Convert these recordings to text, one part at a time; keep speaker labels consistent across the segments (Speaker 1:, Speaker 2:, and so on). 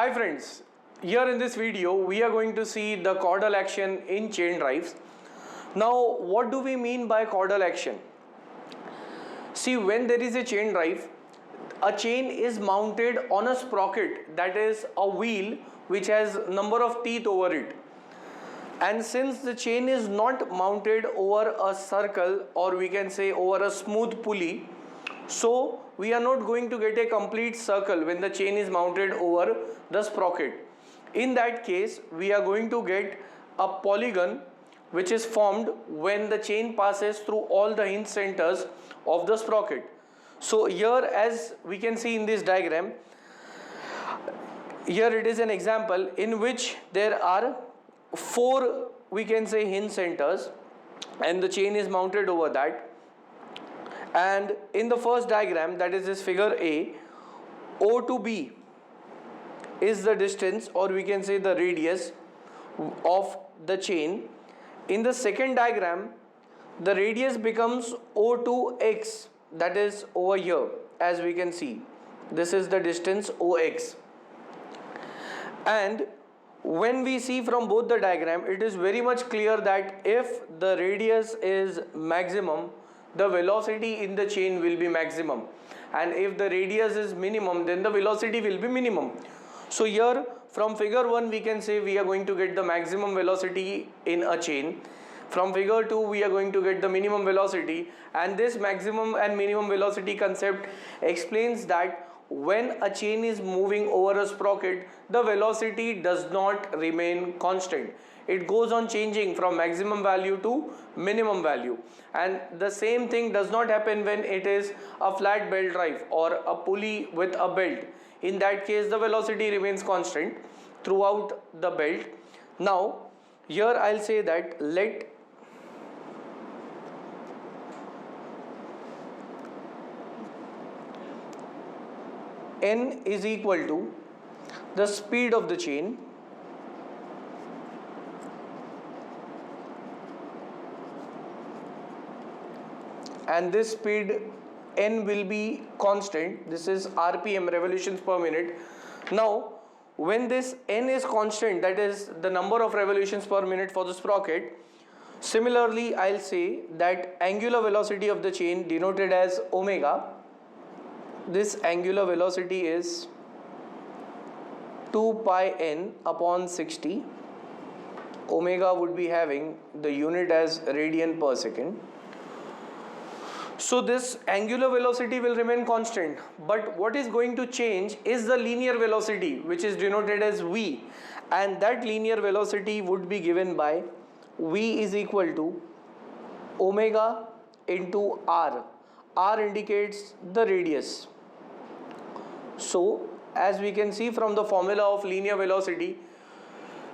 Speaker 1: Hi friends, here in this video we are going to see the caudal action in chain drives. Now what do we mean by caudal action? See, when there is a chain drive, a chain is mounted on a sprocket, that is a wheel which has number of teeth over it. And since the chain is not mounted over a circle, or we can say over a smooth pulley, so we are not going to get a complete circle when the chain is mounted over the sprocket. In that case, we are going to get a polygon which is formed when the chain passes through all the hinge centers of the sprocket. So here, as we can see in this diagram, here it is an example in which there are four, we can say, hinge centers, and the chain is mounted over that. And in the first diagram, that is this figure A, O to B is the distance, or we can say the radius of the chain. In the second diagram, the radius becomes O to X, that is over here, as we can see. This is the distance OX. And when we see from both the diagram, it is very much clear that if the radius is maximum, the velocity in the chain will be maximum, and if the radius is minimum, then the velocity will be minimum. So here from figure 1 we can say we are going to get the maximum velocity in a chain. From figure 2 we are going to get the minimum velocity, and this maximum and minimum velocity concept explains that when a chain is moving over a sprocket, the velocity does not remain constant. It goes on changing from maximum value to minimum value, and the same thing does not happen when it is a flat belt drive or a pulley with a belt. In that case, the velocity remains constant throughout the belt. Now here I'll say that let n is equal to the speed of the chain and this speed n will be constant. This is RPM, revolutions per minute. Now when this n is constant, that is the number of revolutions per minute for the sprocket, similarly I'll say that angular velocity of the chain denoted as omega, this angular velocity is 2 pi n upon 60. Omega would be having the unit as radian per second. So this angular velocity will remain constant, but what is going to change is the linear velocity, which is denoted as v, and that linear velocity would be given by v is equal to omega into r. R indicates the radius. So as we can see from the formula of linear velocity,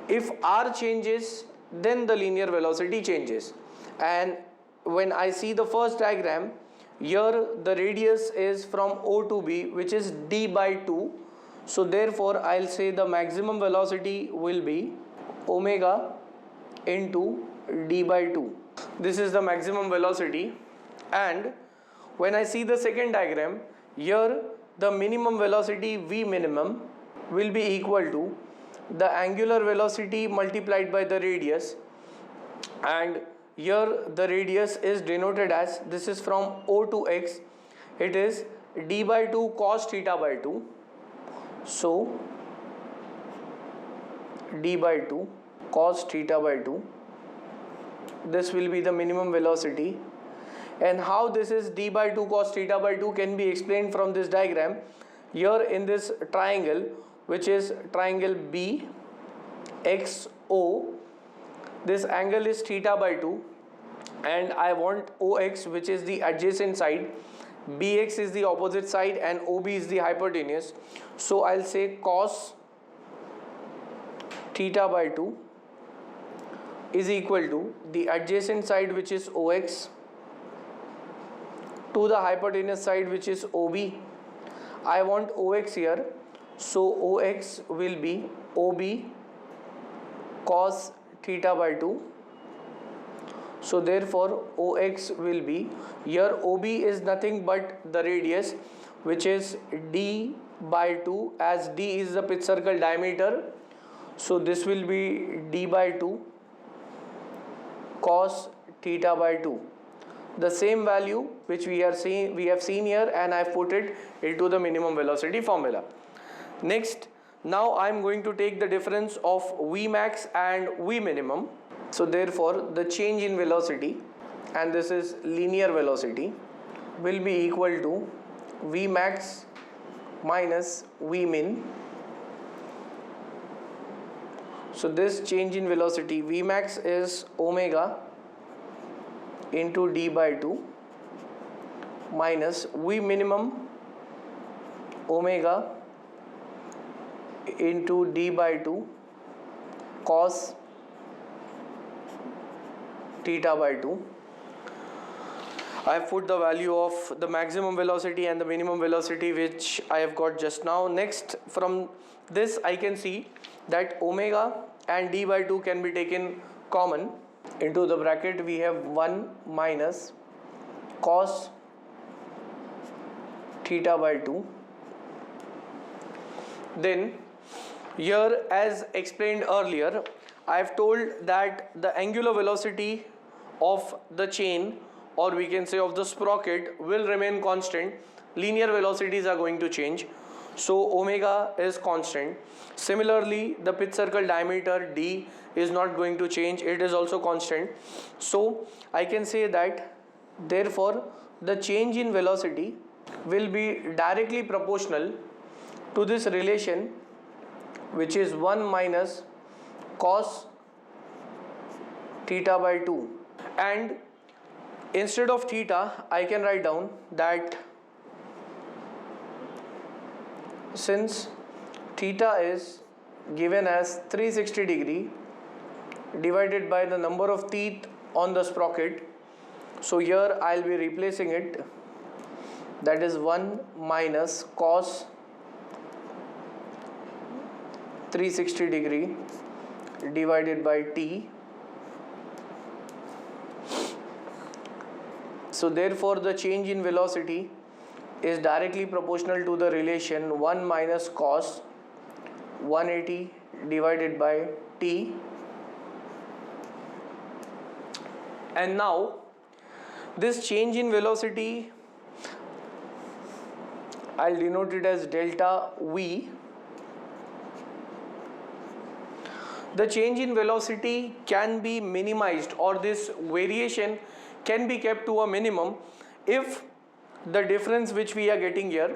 Speaker 1: if r changes, then the linear velocity changes. And when I see the first diagram, here the radius is from O to B, which is d by 2. So therefore I'll say the maximum velocity will be omega into d by 2. This is the maximum velocity. And when I see the second diagram, here the minimum velocity v minimum will be equal to the angular velocity multiplied by the radius, and here the radius is denoted as, this is from O to X, it is d by 2 cos theta by 2. So d by 2 cos theta by 2, this will be the minimum velocity. And how this is d by 2 cos theta by 2 can be explained from this diagram. Here in this triangle, which is triangle BXO, this angle is theta by 2, and I want OX, which is the adjacent side, BX is the opposite side, and OB is the hypotenuse. So I'll say cos theta by 2 is equal to the adjacent side, which is OX, to the hypotenuse side, which is OB. I want OX here, so OX will be OB cos theta by 2. So therefore OX will be, here OB is nothing but the radius, which is d by 2, as D is the pitch circle diameter, so this will be D by 2 cos theta by 2. The same value which we have seen here, and I have put it into the minimum velocity formula. Next, now I am going to take the difference of Vmax and Vminimum. So therefore the change in velocity, and this is linear velocity, will be equal to Vmax minus Vmin. So this change in velocity, Vmax is omega into D by 2 minus Vminimum omega into D by 2 cos theta by 2. I have put the value of the maximum velocity and the minimum velocity which I have got just now. Next, from this I can see that omega and D by 2 can be taken common. Into the bracket we have 1 minus cos theta by 2. Then here, as explained earlier, I have told that the angular velocity of the chain, or we can say of the sprocket, will remain constant. Linear velocities are going to change, so omega is constant. Similarly, the pitch circle diameter D is not going to change, it is also constant. So I can say that therefore the change in velocity will be directly proportional to this relation, which is 1 minus cos theta by 2. And instead of theta, I can write down that since theta is given as 360 degree divided by the number of teeth on the sprocket, so here I will be replacing it, that is 1 minus cos 360 degree divided by t. So therefore the change in velocity is directly proportional to the relation 1 minus cos 180 divided by t. And now this change in velocity, I'll denote it as delta V. The change in velocity can be minimized, or this variation can be kept to a minimum if the difference which we are getting here,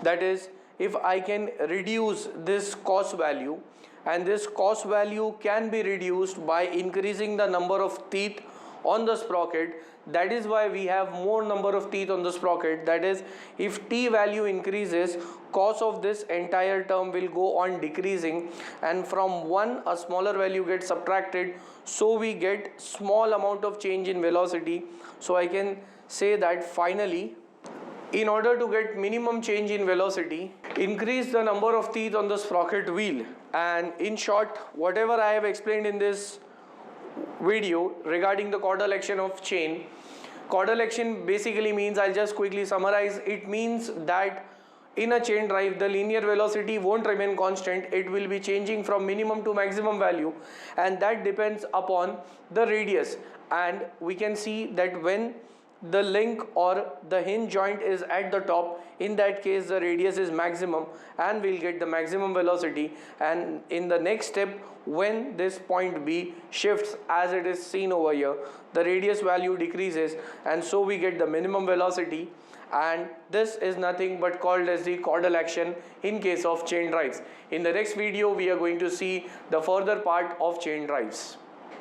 Speaker 1: that is, if I can reduce this cos value, and this cos value can be reduced by increasing the number of teeth on the sprocket. That is why we have more number of teeth on the sprocket. That is, if t value increases, cos of this entire term will go on decreasing, and from 1 a smaller value gets subtracted, so we get small amount of change in velocity. So I can say that finally, in order to get minimum change in velocity, increase the number of teeth on the sprocket wheel. And in short, whatever I have explained in this video regarding the caudal action of chain, caudal action basically means, I'll just quickly summarize, it means that in a chain drive the linear velocity won't remain constant, it will be changing from minimum to maximum value, and that depends upon the radius. And we can see that when the link or the hinge joint is at the top, in that case the radius is maximum and we'll get the maximum velocity. And in the next step, when this point B shifts as it is seen over here, the radius value decreases, and so we get the minimum velocity. And this is nothing but called as the caudal action in case of chain drives. In the next video we are going to see the further part of chain drives.